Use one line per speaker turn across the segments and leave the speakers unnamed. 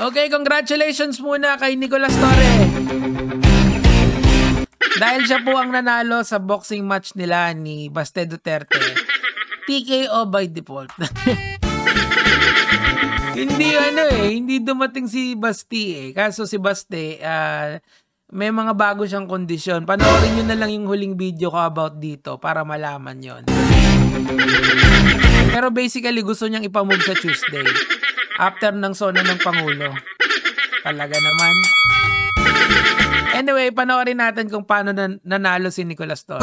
Okay, congratulations muna kay Nicolas Torre. Dahil siya po ang nanalo sa boxing match nila ni Baste Duterte. TKO by default. Hindi dumating si Basti Kaso si Baste, may mga bago siyang kondisyon. Panoorin nyo na lang yung huling video ko about dito para malaman yon. Pero basically, gusto niyang ipamove sa Tuesday. After ng sona ng Pangulo. Talaga naman. Anyway, panoorin natin kung paano nanalo si Nicolas Torre.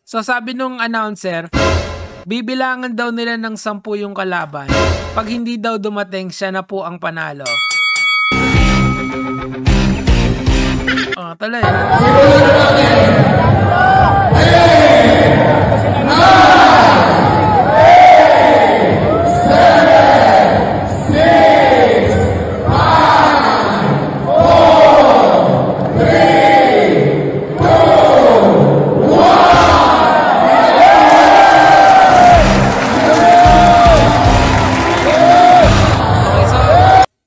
So sabi nung announcer, bibilangan daw nila ng 10 yung kalaban. Pag hindi daw dumating, siya na po ang panalo. Tuloy.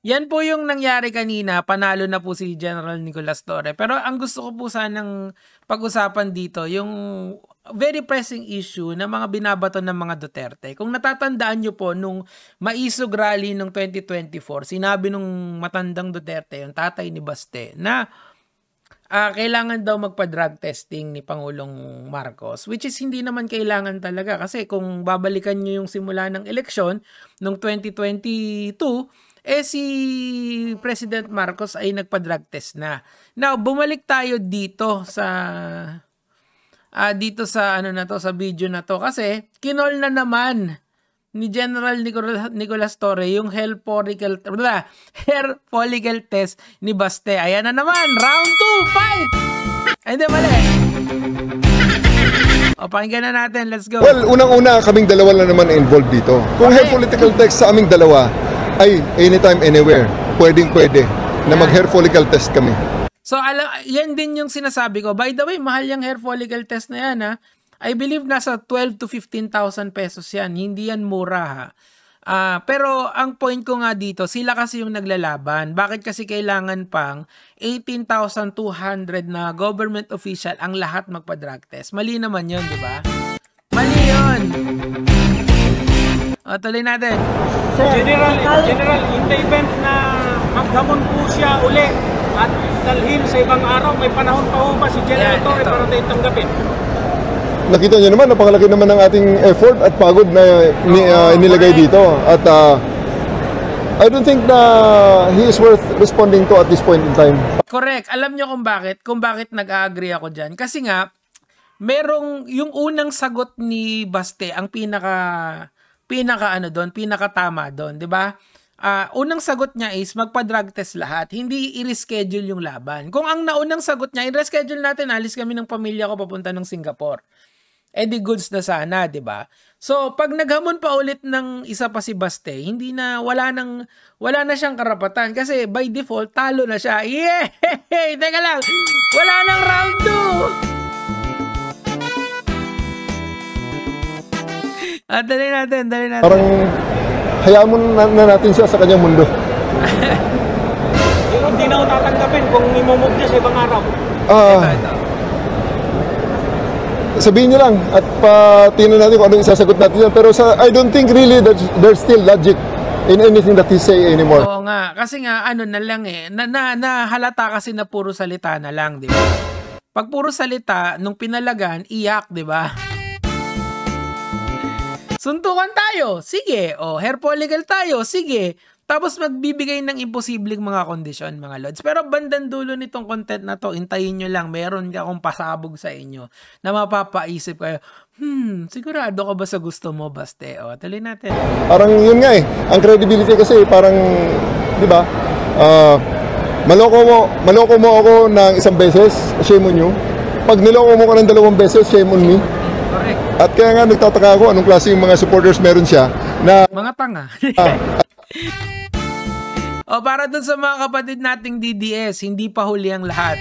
Yan po yung nangyari kanina, panalo na po si General Nicolas Torre. Pero ang gusto ko po sanang pag-usapan dito, yung very pressing issue na mga binabato ng mga Duterte. Kung natatandaan nyo po, nung maisog rally ng 2024, sinabi nung matandang Duterte, yung tatay ni Baste, na kailangan daw magpa-drug testing ni Pangulong Marcos, which is hindi naman kailangan talaga. Kasi kung babalikan nyo yung simula ng eleksyon, nung 2022, si President Marcos ay nagpa-drug test na. Now, bumalik tayo dito sa sa video na to kasi kinol na naman ni General Nicolas Torre yung hair follicle test ni Baste. Ayan na naman, round 2, fight! Ay, hindi, mali. O, pakinggan na natin, let's go.
Well, unang-una, kaming dalawa lang naman involved dito. Kung hair follicle test sa aming dalawa, ay anytime, anywhere, pwedeng-pwede na mag-hair follicle test kami.
So, yan din yung sinasabi ko. By the way, mahal yung hair follicle test na yan, ha? I believe nasa 12 to 15,000 pesos yan. Hindi yan mura, ha? Pero ang point ko nga dito, sila kasi yung naglalaban. Bakit kasi kailangan pang 18,200 na government official ang lahat magpa-drug test? Mali naman yun, di ba? Mali yun! O, tuloy natin.
General, in the event na maghamon po siya uli at dalhin sa ibang araw, may panahon pa ho ba si General Torre para tayo tanggapin?
Nakita niyo naman, napakalaki naman ng ating effort at pagod na inilagay dito. At I don't think na he is worth responding to at this point in time.
Correct. Alam niyo kung bakit nag-agree ako dyan. Kasi nga, merong yung unang sagot ni Baste, ang pinakatama doon, 'di ba? Unang sagot niya is magpa-drug test lahat, hindi i-reschedule yung laban. Kung ang naunang sagot niya, i-reschedule natin, alis kami ng pamilya ko papunta ng Singapore. Di goods na sana, 'di ba? So, pag naghamon pa ulit ng isa pa si Baste, wala na siyang karapatan kasi by default talo na siya. Yeah! Teka lang. Wala nang round 2. Dali natin.
Parang hayaan mo na natin siya sa kanyang mundo.
Hindi na ako tatanggapin kung imumove niya sa ibang araw.
Sabihin niyo lang at tingnan natin kung anong isasagot natin yan. Pero I don't think really that there's still logic in anything that he say anymore.
Oo nga. Kasi nga, na lang nahalata kasi na puro salita na lang, di ba? Pag puro salita, nung pinalagan, iyak, di ba? Suntukan tayo, sige. Hair follicle tayo, sige. Tapos magbibigay ng imposibleng mga kondisyon, mga lods. Pero bandang dulo nitong content na to, hintayin nyo lang, meron akong pasabog sa inyo na mapapaisip kayo, sigurado ka ba sa gusto mo, Baste? Tuloy natin.
Parang yun nga ang credibility kasi parang, di ba, maloko mo ako ng isang beses, shame on you. Pag niloko mo ko ng 2 beses, shame on me.
Correct.
At kaya nga nagtataka ako anong klase yung mga supporters meron siya na
mga tanga. Para dun sa mga kapatid nating DDS, hindi pa huli ang lahat.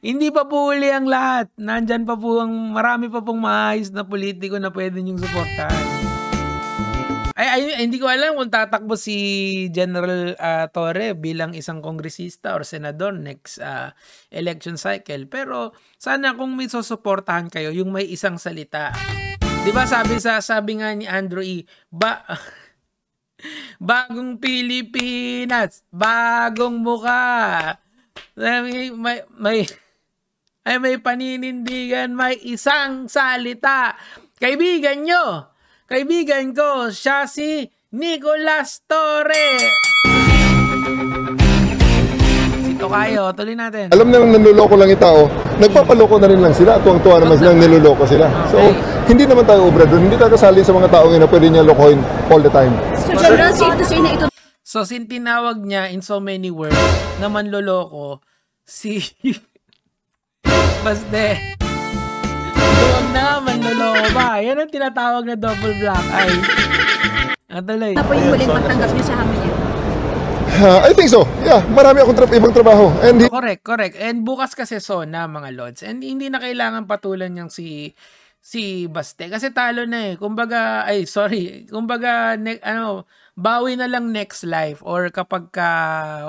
Hindi pa po huli ang lahat. Nandyan pa po marami pa pong maayos na politiko na pwede niyong suportahan. Ay, hindi ko alam kung tatakbo si General Torre bilang isang kongresista or senador next election cycle. Pero sana kung may susuportahan kayo, yung may isang salita. Di ba sabi nga ni Andrew E., bagong Pilipinas, bagong muka. May paninindigan, may isang salita. Kaibigan ko, siya si Nicolas Torre. Sito kayo, tuloy natin.
Alam nilang nanluloko lang yung tao, nagpapaloko na rin lang sila. Tuwang-tuwa naman silang niluloko sila. So, hindi naman tayo obra doon. Hindi tayo kasali sa mga tao na pwede niya lokohin all the time.
So, General, safe to say na ito.
So, tinawag niya in so many words na manloloko si Baste. Huwag na, manloloko ba? Yan ang tinatawag na double black eye. Tuloy.
Ano po yung muling pagtanggap niyo sa amin niya?
I think so. Yeah, marami akong ibang trabaho. And
Correct. And bukas kasi SONA, mga lods. And hindi na kailangan patulan niyang si Baste. Kasi talo na eh. Kumbaga, bawi na lang next life or kapag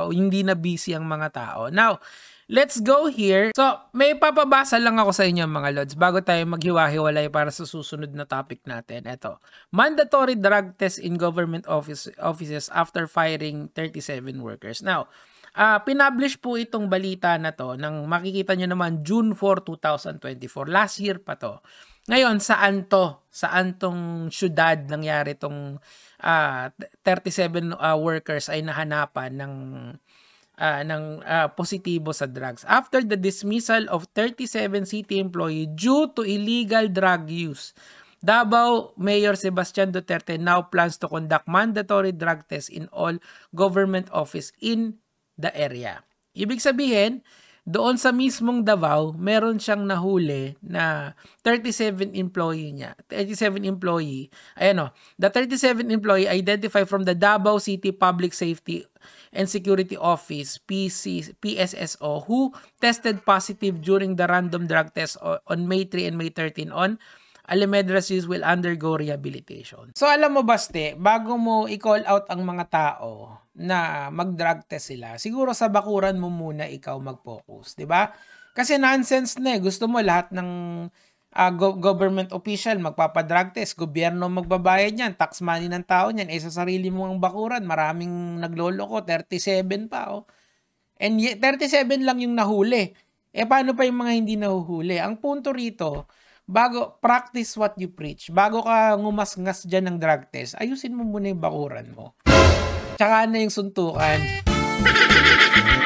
hindi na busy ang mga tao. Now, let's go here. So, may papabasa lang ako sa inyo mga lods bago tayo maghiwa-hiwalay para sa susunod na topic natin. Ito, mandatory drug test in government offices after firing 37 workers. Now, pinublish po itong balita na to ng makikita nyo naman June 4, 2024. Last year pa to. Ngayon, saan to? Saan tong syudad nangyari tong 37 workers ay nahanapan ng positibo sa drugs. After the dismissal of 37 city employee due to illegal drug use, Davao Mayor Sebastian Duterte now plans to conduct mandatory drug tests in all government office in the area. Ibig sabihin, doon sa mismong Davao, meron siyang nahuli na 37 employee niya. 37 employee. Ayan o. The 37 employee identified from the Davao City Public Safety and Security Office, PSSO, who tested positive during the random drug test on May 3 and May 13 on Alamedras will undergo rehabilitation. So alam mo Baste, bago mo i-call out ang mga tao na mag-drug test sila, siguro sa bakuran mo muna ikaw mag-focus, di ba? Kasi nonsense na eh. Gusto mo lahat ng government official magpapadrug test, gobyerno magbabayad niyan, tax money ng tao niyan, sa sarili mo ang bakuran, maraming nagloloko, 37 pa oh. And 37 lang yung nahuli. Paano pa yung mga hindi nahuhuli? Ang punto rito, practice what you preach. Bago ka ngumasngas dyan ng drug test, ayusin mo muna yung bakuran mo. Tsaka na yung suntukan.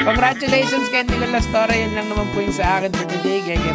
Congratulations kay Nicolas Torre. Yun lang naman po yung sa akin for today. Gaya